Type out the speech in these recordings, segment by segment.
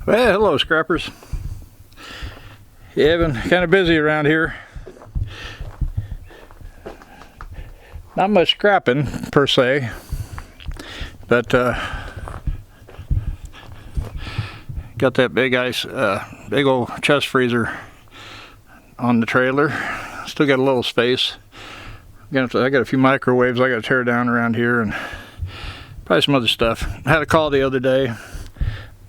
Well, hello scrappers. Yeah, been kind of busy around here. Not much scrapping per se, but got that big old chest freezer on the trailer. Still got a little space. I got a few microwaves I got to tear down around here, and probably some other stuff. I had a call the other day.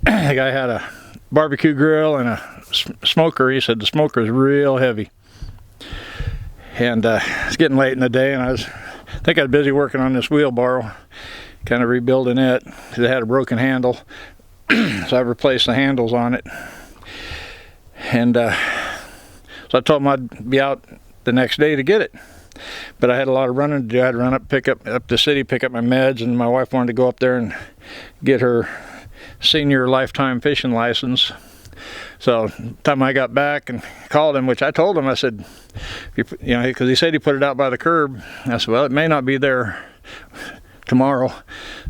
The guy had a barbecue grill and a smoker. He said the smoker is real heavy, and it's getting late in the day, and I think I was busy working on this wheelbarrow, kind of rebuilding it because it had a broken handle. So I replaced the handles on it, and so I told him I'd be out the next day to get it. But I had a lot of running to do. I had to run up the city, pick up my meds, and my wife wanted to go up there and get her senior lifetime fishing license. So the time I got back and called him, which I told him, I said, because he said he put it out by the curb. I said, well, it may not be there tomorrow.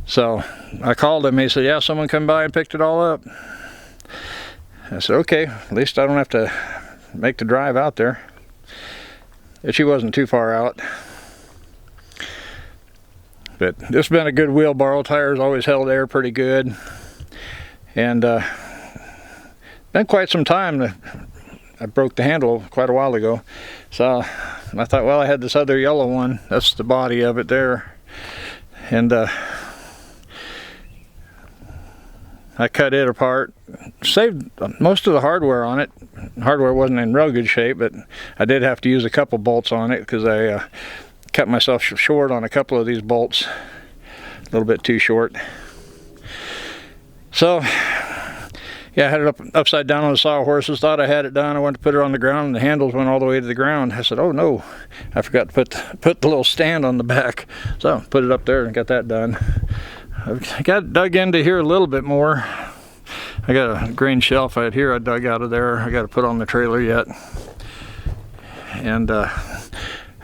So I called him. He said, yeah, someone come by and picked it all up. I said, okay, at least I don't have to make the drive out there. She wasn't too far out. But this has been a good wheelbarrow. Tires always held air pretty good. And been quite some time. I broke the handle quite a while ago. So I thought, well, I had this other yellow one. That's the body of it there. And I cut it apart. Saved most of the hardware on it. Hardware wasn't in real good shape, but I did have to use a couple bolts on it because I cut myself short on a couple of these bolts. A little bit too short. So yeah, I had it upside down on the sawhorses. Thought I had it done. I went to put it on the ground, and the handles went all the way to the ground. I said, oh no, I forgot to put the little stand on the back. So put it up there and got that done. I got dug into here a little bit more. I got a grain shelf out here I dug out of there. I got to put on the trailer yet. And I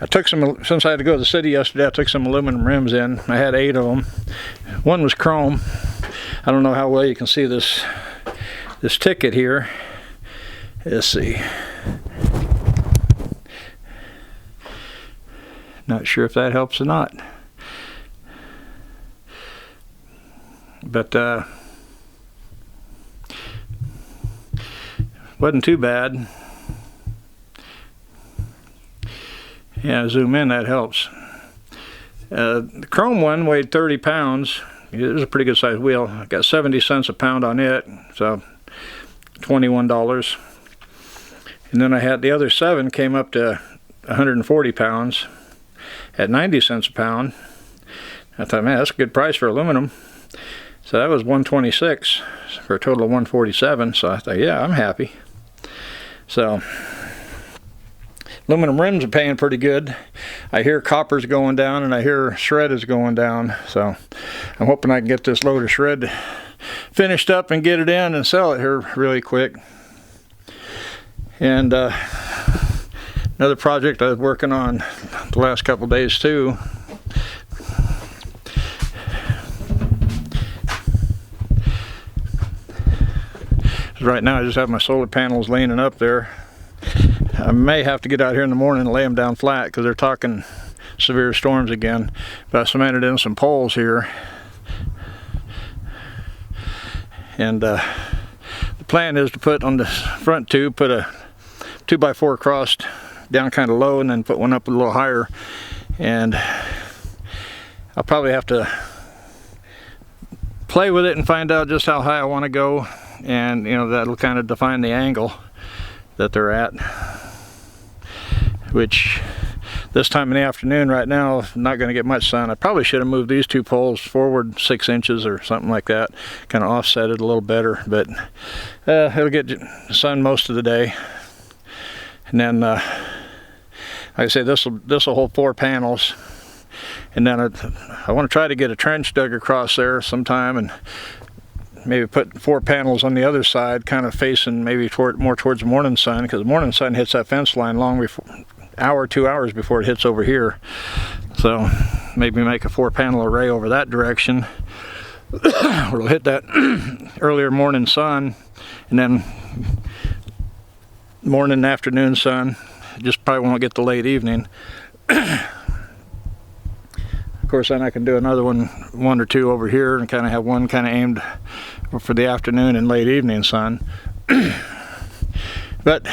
took some, since I had to go to the city yesterday, I took some aluminum rims in. I had 8 of them. One was chrome. I don't know how well you can see this ticket here. Let's see. Not sure if that helps or not. But wasn't too bad. Yeah, zoom in, that helps. The chrome one weighed 30 pounds. It was a pretty good sized wheel. I got 70 cents a pound on it, so $21. And then I had the other 7 came up to 140 pounds at 90 cents a pound. I thought, man, that's a good price for aluminum. So that was $126 for a total of $147. So I thought, yeah, I'm happy. So aluminum rims are paying pretty good. I hear copper's going down and I hear shred is going down. So I'm hoping I can get this load of shred finished up and get it in and sell it here really quick. And another project I was working on the last couple days too. Right now I just have my solar panels leaning up there. I may have to get out here in the morning and lay them down flat because they're talking severe storms again. But I cemented in some poles here. And the plan is to put on the front tube, put a 2x4 crossed down kind of low and then put one up a little higher. And I'll probably have to play with it and find out just how high I want to go. And that'll kind of define the angle that they're at, which this time in the afternoon right now not going to get much sun. I probably should have moved these 2 poles forward 6 inches or something like that, kind of offset it a little better, but it'll get sun most of the day. And then like I say, this will hold 4 panels, and then I want to try to get a trench dug across there sometime and maybe put 4 panels on the other side, kind of facing maybe more towards the morning sun, because the morning sun hits that fence line long before, hour, 2 hours before it hits over here. So maybe make a 4-panel array over that direction. It'll hit that earlier morning sun, and then morning and afternoon sun. Just probably won't get the late evening. Of course, then I can do another one or two over here, and kind of have one kind of aimed for the afternoon and late evening sun. But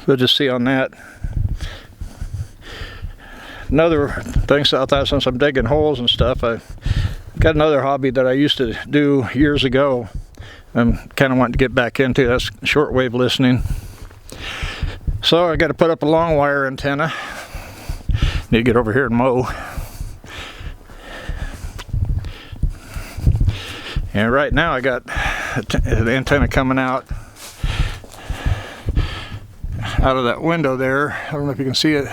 we'll just see on that. Another thing, since I'm digging holes and stuff, I got another hobby that I used to do years ago. I'm kind of wanting to get back into. That's shortwave listening. So I got to put up a long wire antenna. Need to get over here and mow. And right now I got the antenna coming out of that window there. I don't know if you can see it.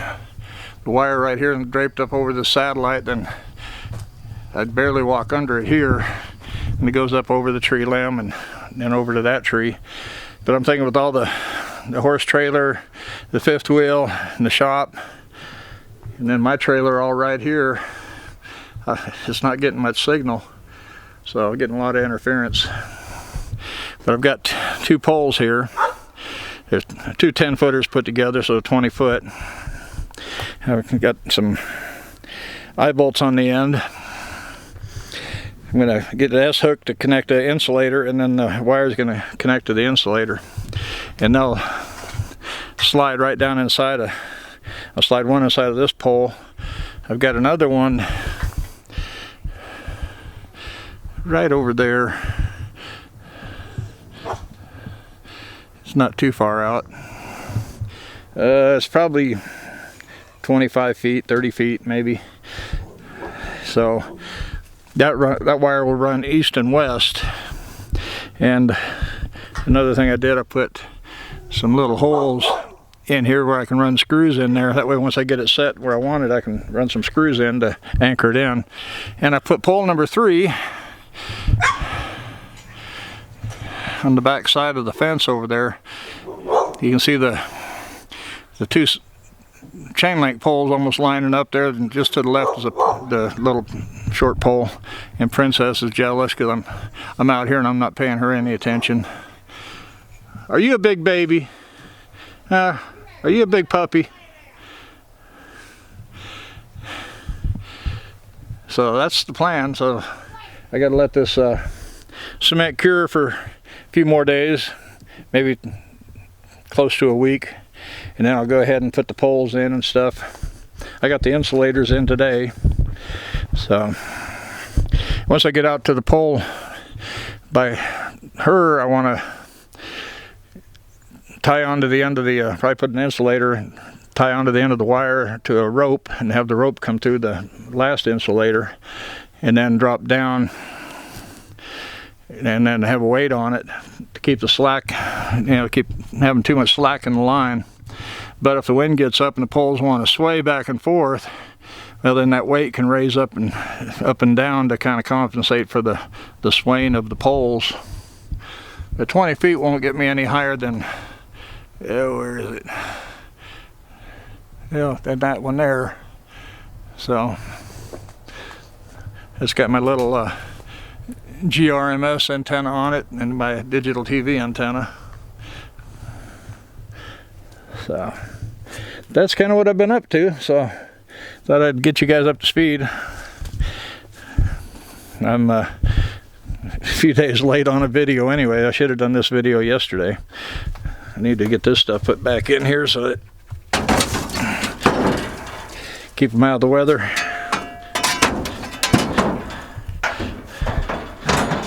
The wire right here and draped up over the satellite. Then I'd barely walk under it here, and it goes up over the tree limb and then over to that tree. But I'm thinking with all the horse trailer, the fifth wheel, and the shop, and then my trailer all right here, it's not getting much signal, so I'm getting a lot of interference. But I've got two poles here. There's two 10-footers put together, so 20 foot. I've got some eye bolts on the end. I'm going to get the S hook to connect the insulator, and then the wire is going to connect to the insulator. And they'll slide right down inside. I'll slide one inside of this pole. I've got another one right over there. It's not too far out. It's probably 25 feet, 30 feet maybe. So that wire will run east and west. And another thing I did, I put some little holes in here where I can run screws in there. That way once I get it set where I want it, I can run some screws in to anchor it in. And I put pole number 3 on the back side of the fence over there. You can see the two chain link poles almost lining up there, and just to the left is the little short pole. And Princess is jealous because I'm out here and I'm not paying her any attention. Are you a big baby? Are you a big puppy? So that's the plan. So I got to let this cement cure for a few more days, maybe close to a week, and then I'll go ahead and put the poles in and stuff. I got the insulators in today, so once I get out to the pole by her, I want to tie onto the end of the probably put an insulator and tie onto the end of the wire to a rope, and have the rope come through the last insulator and then drop down, and then have a weight on it to keep the slack, keep having too much slack in the line. But if the wind gets up and the poles want to sway back and forth, well, then that weight can raise up and down to kind of compensate for the swaying of the poles. But 20 feet won't get me any higher than, where is it? Than that one there. So it's got my little GRMS antenna on it and my digital TV antenna. So that's kind of what I've been up to. So thought I'd get you guys up to speed. I'm a few days late on a video anyway. I should have done this video yesterday. I need to get this stuff put back in here so that keep them out of the weather.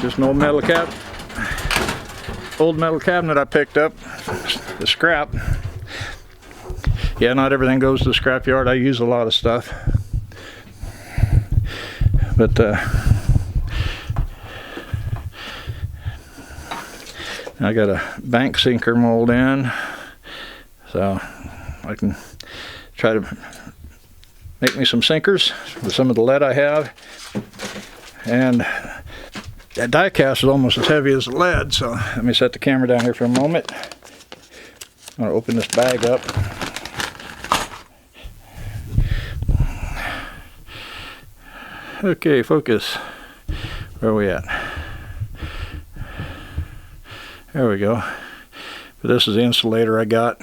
Just an old metal cabinet I picked up, the scrap. Yeah, not everything goes to the scrap yard. I use a lot of stuff, but I got a bank sinker mold in, so I can try to make me some sinkers with some of the lead I have. And that die cast is almost as heavy as the lead, so let me set the camera down here for a moment. I'm going to open this bag up. Okay, focus. Where are we at? There we go. But this is the insulator I got,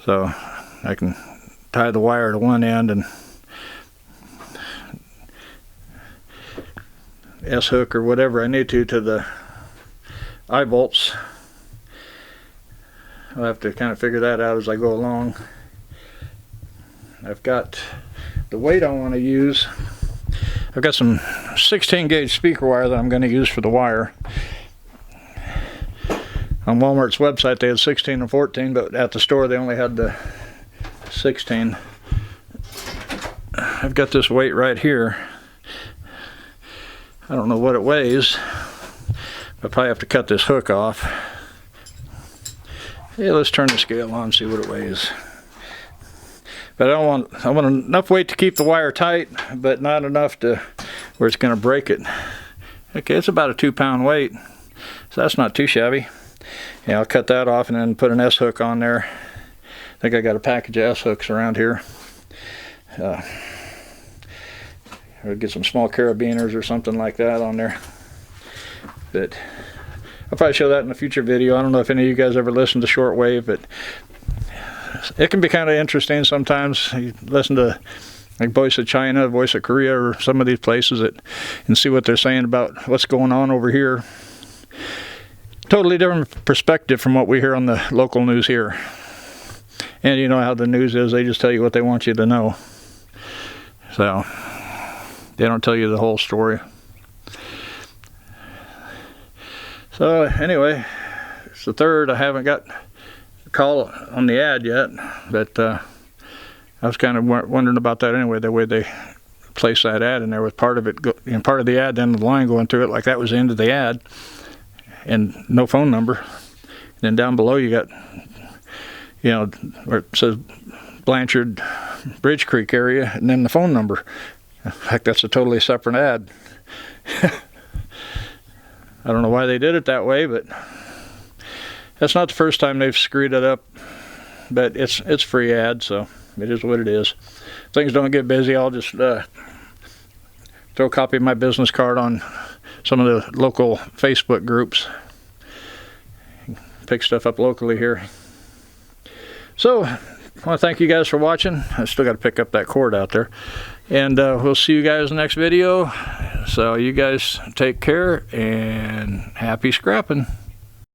so I can tie the wire to one end and S-hook or whatever I need to the eye bolts. I'll have to kind of figure that out as I go along. I've got the weight I want to use. I've got some 16 gauge speaker wire that I'm going to use for the wire. On Walmart's website they had 16 and 14, but at the store they only had the 16. I've got this weight right here. I don't know what it weighs. I'll probably have to cut this hook off. Yeah, let's turn the scale on and see what it weighs. But I want enough weight to keep the wire tight, but not enough to where it's going to break it. Okay, it's about a 2-pound weight, so that's not too shabby. Yeah, I'll cut that off and then put an S-hook on there. I think I got a package of S-hooks around here. Or get some small carabiners or something like that on there. But I'll probably show that in a future video. I don't know if any of you guys ever listen to shortwave, but it can be kind of interesting sometimes. You listen to like Voice of China, Voice of Korea, or some of these places and see what they're saying about what's going on over here. Totally different perspective from what we hear on the local news here. And you know how the news is, they just tell you what they want you to know. So they don't tell you the whole story. So anyway, it's the 3rd. I haven't got a call on the ad yet, but I was kind of wondering about that anyway, the way they placed that ad in there with part of it, and part of the ad, then the line going through it, like that was the end of the ad, and no phone number. And then down below you got, you know, where it says Blanchard, Bridge Creek area, and then the phone number. In fact, that's a totally separate ad. I don't know why they did it that way, but that's not the first time they've screwed it up. But it's free ad, so it is what it is. If things don't get busy, I'll just throw a copy of my business card on some of the local Facebook groups. Pick stuff up locally here. So I want to thank you guys for watching. I still got to pick up that cord out there. And we'll see you guys in the next video. So you guys take care and happy scrapping.